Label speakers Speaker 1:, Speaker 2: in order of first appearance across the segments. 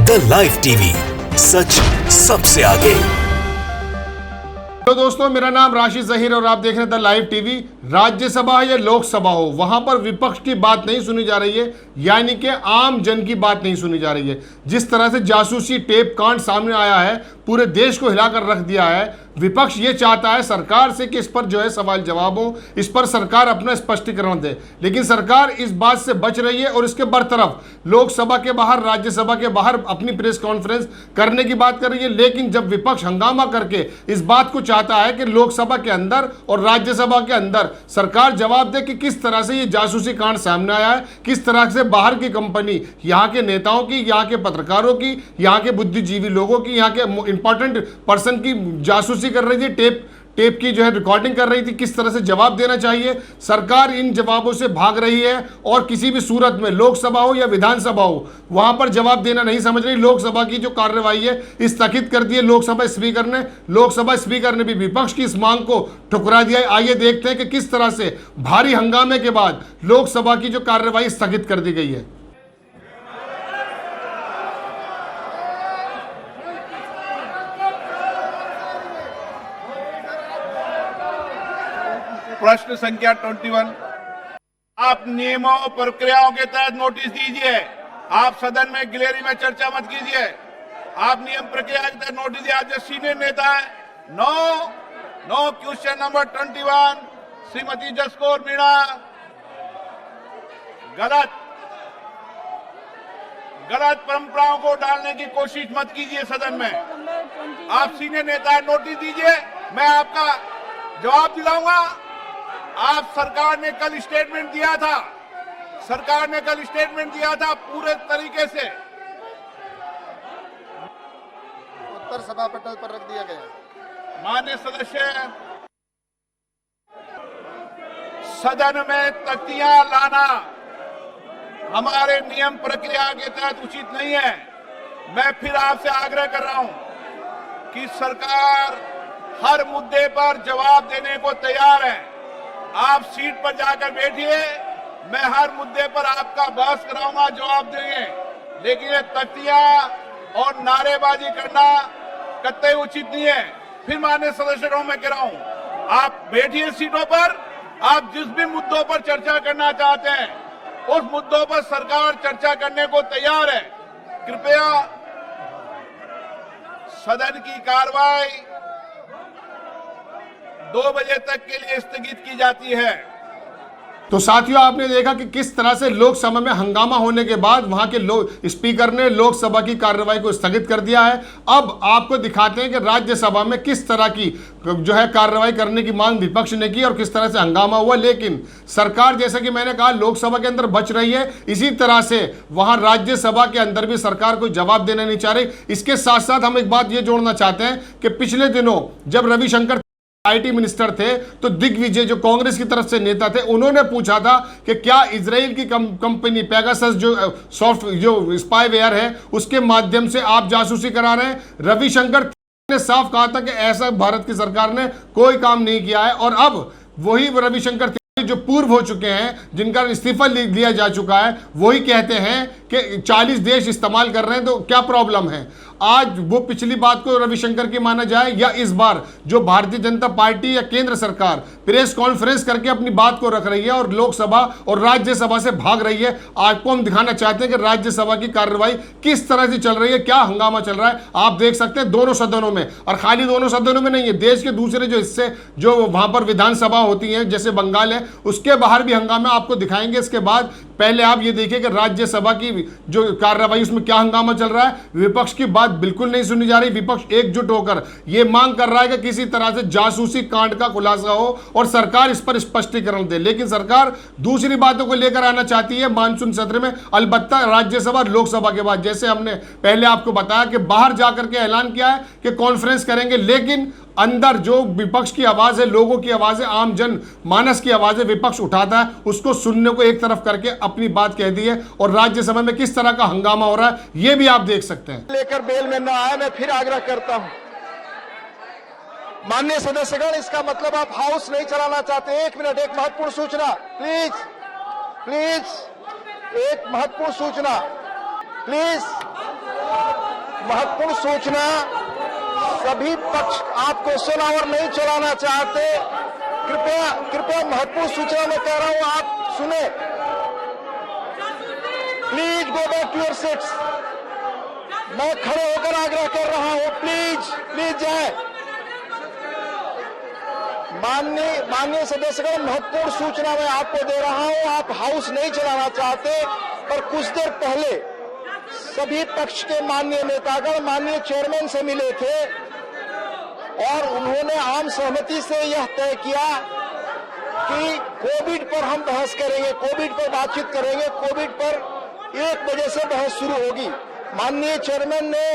Speaker 1: The live TV, सच सबसे आगे।
Speaker 2: तो दोस्तों, मेरा नाम राशिद जहीर और आप देख रहे हैं द लाइव टीवी। राज्यसभा या लोकसभा हो, वहां पर विपक्ष की बात नहीं सुनी जा रही है, यानी कि आम जन की बात नहीं सुनी जा रही है। जिस तरह से जासूसी टेप कांड सामने आया है, पूरे देश को हिलाकर रख दिया है। विपक्ष ये चाहता है सरकार से कि इस पर जो है सवाल जवाब हो, इस पर सरकार अपना स्पष्टीकरण दे, लेकिन सरकार इस बात से बच रही है और इसके बरतरफ लोकसभा के बाहर, राज्यसभा के बाहर अपनी प्रेस कॉन्फ्रेंस करने की बात कर रही है। लेकिन जब विपक्ष हंगामा करके इस बात को चाहता है कि लोकसभा के अंदर और राज्यसभा के अंदर सरकार जवाब दे कि किस तरह से ये जासूसी कांड सामने आया है, किस तरह से बाहर की कंपनी यहाँ के नेताओं की, यहाँ के पत्रकारों की, यहाँ के बुद्धिजीवी लोगों की, यहाँ के इंपॉर्टेंट पर्सन की जासूसी कर रही थी, टेप की जो है रिकॉर्डिंग कर रही थी, किस तरह से जवाब देना चाहिए। सरकार इन जवाबों से भाग रही है और किसी भी सूरत में लोकसभा हो या विधानसभा हो, वहां पर जवाब देना नहीं समझ रही। लोकसभा की जो कार्यवाही है स्थगित कर दी है लोकसभा स्पीकर ने भी विपक्ष की इस मांग को ठुकरा दिया है। आइए देखते हैं कि किस तरह से भारी हंगामे के बाद लोकसभा की जो कार्यवाही स्थगित कर दी गई है।
Speaker 3: प्रश्न संख्या 21। आप नियमों और प्रक्रियाओं के तहत नोटिस दीजिए। आप सदन में गिलेरी में चर्चा मत कीजिए। आप नियम प्रक्रिया के तहत नोटिस दिए। आप जो सीनियर नेता है। No question number 21। Shrimati Jaskaur Meena, गलत परंपराओं को डालने की कोशिश मत कीजिए सदन में। आप सीनियर नेता है, नोटिस दीजिए, मैं आपका जवाब दिलाऊंगा। आप सरकार ने कल स्टेटमेंट दिया था पूरे तरीके से।
Speaker 4: उत्तर सभा पटल पर रख दिया गया।
Speaker 3: माननीय सदस्य, सदन में तख्तियां लाना हमारे नियम प्रक्रिया के तहत उचित नहीं है। मैं फिर आपसे आग्रह कर रहा हूं कि सरकार हर मुद्दे पर जवाब देने को तैयार है। आप सीट पर जाकर बैठिए, मैं हर मुद्दे पर आपका बहस कराऊंगा, जवाब देंगे। लेकिन ये तख्तियां और नारेबाजी करना कतई उचित नहीं है। फिर माननीय सदस्यों मैं कह रहा हूं, आप बैठिए सीटों पर। आप जिस भी मुद्दों पर चर्चा करना चाहते हैं, उस मुद्दों पर सरकार चर्चा करने को तैयार है। कृपया सदन की कार्रवाई 2 बजे तक के लिए स्थगित की जाती है।
Speaker 2: तो साथियों, आपने देखा कि किस तरह से लोकसभा में हंगामा होने के बाद वहां के स्पीकर ने लोकसभा की कार्यवाही को स्थगित कर दिया है। अब आपको दिखाते हैं कि राज्यसभा में किस तरह की जो है कार्रवाई करने की मांग विपक्ष ने की और किस तरह से हंगामा हुआ। लेकिन सरकार, जैसा कि मैंने कहा, लोकसभा के अंदर बच रही है, इसी तरह से वहां राज्यसभा के अंदर भी सरकार को जवाब देना नहीं चाह रही। इसके साथ साथ हम एक बात ये जोड़ना चाहते हैं कि पिछले दिनों जब रविशंकर आईटी मिनिस्टर थे, तो दिग्विजय जो कांग्रेस की तरफ से नेता थे, उन्होंने पूछा था कि क्या इजराइल की कंपनी पेगासस जो स्पाईवेयर है उसके माध्यम से आप जासूसी करा रहे हैं। रविशंकर ने साफ कहा था कि ऐसा भारत की सरकार ने कोई काम नहीं किया है। और अब वही रविशंकर जो पूर्व हो चुके हैं, जिनका इस्तीफा लिया जा चुका है, वही कहते हैं कि 40 देश इस्तेमाल कर रहे हैं, तो क्या प्रॉब्लम है। आज वो पिछली बात को रविशंकर की माना जाए या इस बार जो भारतीय जनता पार्टी या केंद्र सरकार प्रेस कॉन्फ्रेंस करके अपनी बात को रख रही है और लोकसभा और राज्यसभा से भाग रही है। आपको हम दिखाना चाहते हैं कि राज्यसभा की कार्रवाई किस तरह से चल रही है, क्या हंगामा चल रहा है। आप देख सकते हैं दोनों सदनों में, और खाली दोनों सदनों में नहीं है, देश के दूसरे जो हिस्से जो वहां पर विधानसभा होती है, जैसे बंगाल है, उसके बाहर भी हंगामा आपको दिखाएंगे। इसके बाद पहले आप ये देखिए कि राज्यसभा की जो कार्रवाई उसमें क्या हंगामा चल रहा है। विपक्ष की बात बिल्कुल नहीं सुनी जा रही। विपक्ष एकजुट होकर यह मांग कर रहा है कि किसी तरह से जासूसी कांड का खुलासा हो और सरकार इस पर स्पष्टीकरण दे। लेकिन सरकार दूसरी बातों को लेकर आना चाहती है मानसून सत्र में, अलबत्ता राज्यसभा लोकसभा के बाद। जैसे हमने पहले आपको बताया कि बाहर जाकर के ऐलान किया है कि कॉन्फ्रेंस करेंगे, लेकिन अंदर जो विपक्ष की आवाज है, लोगों की आवाज है, आम जन मानस की आवाज है, विपक्ष उठाता है, उसको सुनने को एक तरफ करके अपनी बात कह दी है। और राज्यसभा में किस तरह का हंगामा हो रहा है, यह भी आप देख सकते हैं।
Speaker 4: लेकर बेल में न आए, मैं फिर आग्रह करता हूं माननीय सदस्यगण, इसका मतलब आप हाउस नहीं चलाना चाहते। 1 मिनट, एक महत्वपूर्ण सूचना, प्लीज एक महत्वपूर्ण सूचना, प्लीज। महत्वपूर्ण सूचना, सभी पक्ष आप क्वेश्चन आवर नहीं चलाना चाहते, कृपया महत्वपूर्ण सूचना मैं कह रहा हूं, आप सुने। Please go back to your seats. मैं खड़े होकर आग्रह कर रहा हूं, प्लीज जाए। माननीय सदस्यगण, महत्वपूर्ण सूचना मैं आपको दे रहा हूं। आप हाउस नहीं चलाना चाहते, पर कुछ देर पहले सभी पक्ष के माननीय नेतागण माननीय चेयरमैन से मिले थे और उन्होंने आम सहमति से यह तय किया कि कोविड पर हम बहस करेंगे, कोविड पर बातचीत करेंगे। कोविड पर 1 बजे से बहस शुरू होगी। माननीय चेयरमैन ने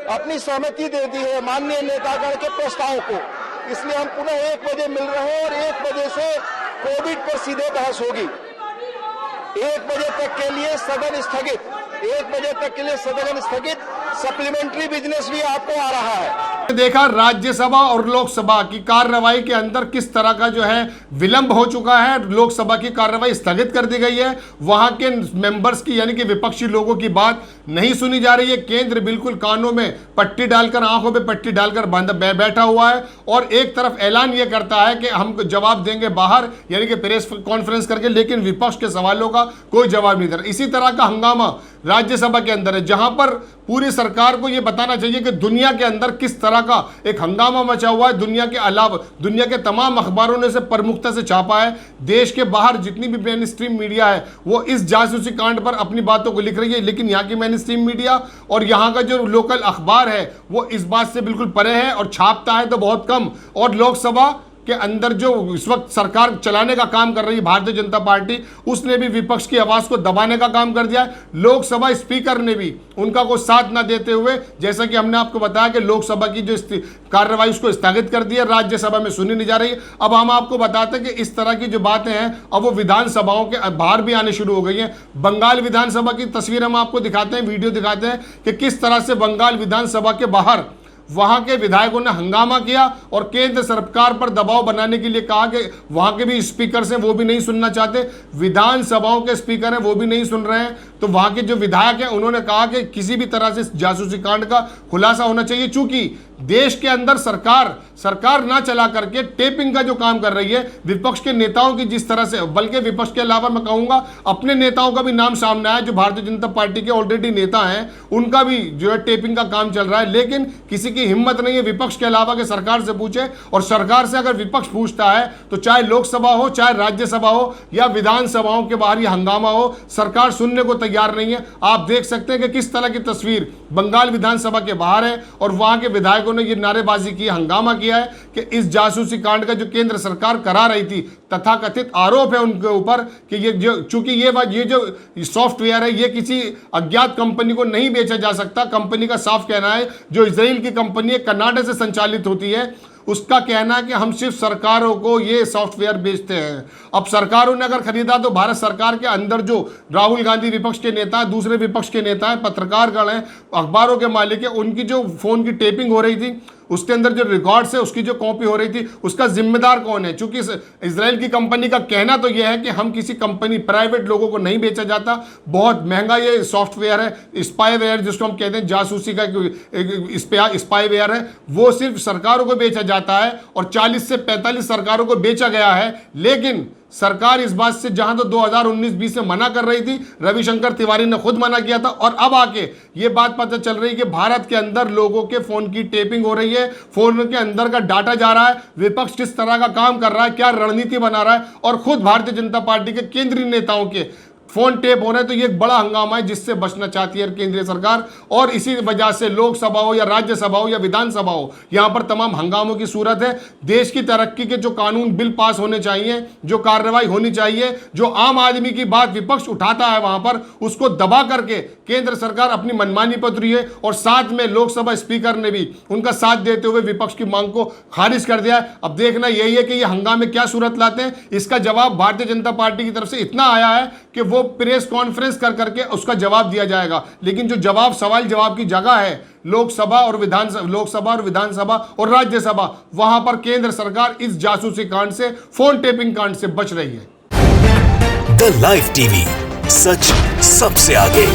Speaker 4: अपनी सहमति दे दी है माननीय नेतागण के प्रस्ताव को, इसलिए हम पुनः 1 बजे मिल रहे हैं और 1 बजे से कोविड पर सीधे बहस होगी। 1 बजे तक के लिए सदन स्थगित, 1 बजे तक के लिए सदन स्थगित। सप्लीमेंट्री बिजनेस भी आपको आ रहा है।
Speaker 2: देखा राज्यसभा और लोकसभा की कार्रवाई के अंदर किस तरह का जो है विलंब हो चुका है। लोकसभा की कार्रवाई स्थगित कर दी गई है, वहां के मेंबर्स की यानी कि विपक्षी लोगों की बात नहीं सुनी जा रही है। केंद्र बिल्कुल कानों में पट्टी डालकर, आंखों में पट्टी डालकर बैठा हुआ है और एक तरफ ऐलान यह करता है कि हम जवाब देंगे बाहर, यानी कि प्रेस कॉन्फ्रेंस करके, लेकिन विपक्ष के सवालों का कोई जवाब नहीं दे रहा। इसी तरह का हंगामा राज्यसभा के अंदर है, जहां पर पूरी सरकार को यह बताना चाहिए कि दुनिया के अंदर किस तरह का एक हंगामा मचा हुआ है। दुनिया के अलावा दुनिया के तमाम अखबारों ने इसे प्रमुखता से छापा है। देश के बाहर जितनी भी मेन स्ट्रीम मीडिया है वो इस जासूसी कांड पर अपनी बातों को लिख रही है, लेकिन यहाँ की मेन स्ट्रीम मीडिया और यहाँ का जो लोकल अखबार है वो इस बात से बिल्कुल परे है और छापता है तो बहुत कम। और लोकसभा के अंदर जो इस वक्त सरकार चलाने का काम कर रही है भारतीय जनता पार्टी, उसने भी विपक्ष की आवाज को दबाने का काम कर दिया है। लोकसभा स्पीकर ने भी उनका कोई साथ ना देते हुए, जैसा कि हमने आपको बताया कि लोकसभा की जो कार्रवाई उसको स्थगित कर दी है, राज्यसभा में सुनी नहीं जा रही है। अब हम आपको बताते हैं कि इस तरह की जो बातें हैं अब वो विधानसभाओं के बाहर भी आने शुरू हो गई हैं। बंगाल विधानसभा की तस्वीर हम आपको दिखाते हैं, वीडियो दिखाते हैं कि किस तरह से बंगाल विधानसभा के बाहर वहां के विधायकों ने हंगामा किया और केंद्र सरकार पर दबाव बनाने के लिए कहा कि वहां के भी स्पीकर हैं वो भी नहीं सुनना चाहते, विधानसभाओं के स्पीकर हैं वो भी नहीं सुन रहे हैं। तो वहां के जो विधायक हैं उन्होंने कहा कि किसी भी तरह से जासूसी कांड का खुलासा होना चाहिए, चूंकि देश के अंदर सरकार ना चला करके टेपिंग का जो काम कर रही है, विपक्ष के नेताओं की जिस तरह से, बल्कि विपक्ष के अलावा मैं कहूंगा अपने नेताओं का भी नाम सामने आया जो भारतीय जनता पार्टी के ऑलरेडी नेता हैं, उनका भी जो है टेपिंग का काम चल रहा है। लेकिन किसी की हिम्मत नहीं है विपक्ष के अलावा कि सरकार से पूछे, और सरकार से अगर विपक्ष पूछता है तो चाहे लोकसभा हो, चाहे राज्यसभा हो या विधानसभाओं के बाहर यह हंगामा हो, सरकार सुनने को तैयार नहीं है। आप देख सकते हैं कि किस तरह की तस्वीर बंगाल विधानसभा के बाहर है और वहां के विधायकों ने यह नारेबाजी की, हंगामा किया है कि इस जासूसी कांड का जो केंद्र सरकार करा रही थी, तथाकथित आरोप है उनके ऊपर कि ये जो, चूंकि ये जो सॉफ्टवेयर है ये किसी अज्ञात कंपनी को नहीं बेचा जा सकता। कंपनी का साफ कहना है, जो इजराइल की कंपनी है, कनाडा से संचालित होती है, उसका कहना है कि हम सिर्फ सरकारों को ये सॉफ्टवेयर बेचते हैं। अब सरकारों ने अगर खरीदा तो भारत सरकार के अंदर जो राहुल गांधी विपक्ष के नेता, दूसरे विपक्ष के नेता हैं, पत्रकारगण हैं, अखबारों के मालिक हैं, उनकी जो फोन की टेपिंग हो रही थी उसके अंदर जो रिकॉर्ड्स है उसकी जो कॉपी हो रही थी, उसका जिम्मेदार कौन है? चूंकि इजराइल की कंपनी का कहना तो यह है कि हम किसी कंपनी, प्राइवेट लोगों को नहीं बेचा जाता, बहुत महंगा ये सॉफ्टवेयर है, स्पाईवेयर जिसको हम कहते हैं, जासूसी का स्पाईवेयर है, वो सिर्फ सरकारों को बेचा जाता है और 40 से 45 सरकारों को बेचा गया है। लेकिन सरकार इस बात से जहां तो 2019-20 से मना कर रही थी, रविशंकर तिवारी ने खुद मना किया था, और अब आके ये बात पता चल रही है कि भारत के अंदर लोगों के फोन की टेपिंग हो रही है, फोन के अंदर का डाटा जा रहा है, विपक्ष किस तरह का काम कर रहा है, क्या रणनीति बना रहा है, और खुद भारतीय जनता पार्टी के केंद्रीय नेताओं के फोन टेप हो रहे हैं। तो ये एक बड़ा हंगामा है जिससे बचना चाहती है केंद्रीय सरकार, और इसी वजह से लोकसभा हो या राज्यसभा हो या विधानसभा हो, यहां पर तमाम हंगामों की सूरत है। देश की तरक्की के जो कानून बिल पास होने चाहिए, जो कार्रवाई होनी चाहिए, जो आम आदमी की बात विपक्ष उठाता है वहां पर, उसको दबा करके केंद्र सरकार अपनी मनमानी पर उतरी है, और साथ में लोकसभा स्पीकर ने भी उनका साथ देते हुए विपक्ष की मांग को खारिज कर दिया है। अब देखना यही है कि ये हंगामे क्या सूरत लाते हैं। इसका जवाब भारतीय जनता पार्टी की तरफ से इतना आया है कि वो प्रेस कॉन्फ्रेंस कर करके उसका जवाब दिया जाएगा, लेकिन जो जवाब, सवाल जवाब की जगह है लोकसभा और विधानसभा और राज्यसभा, वहां पर केंद्र सरकार इस जासूसी कांड से, फोन टेपिंग कांड से बच रही है।
Speaker 1: द लाइव टीवी, सच सबसे आगे।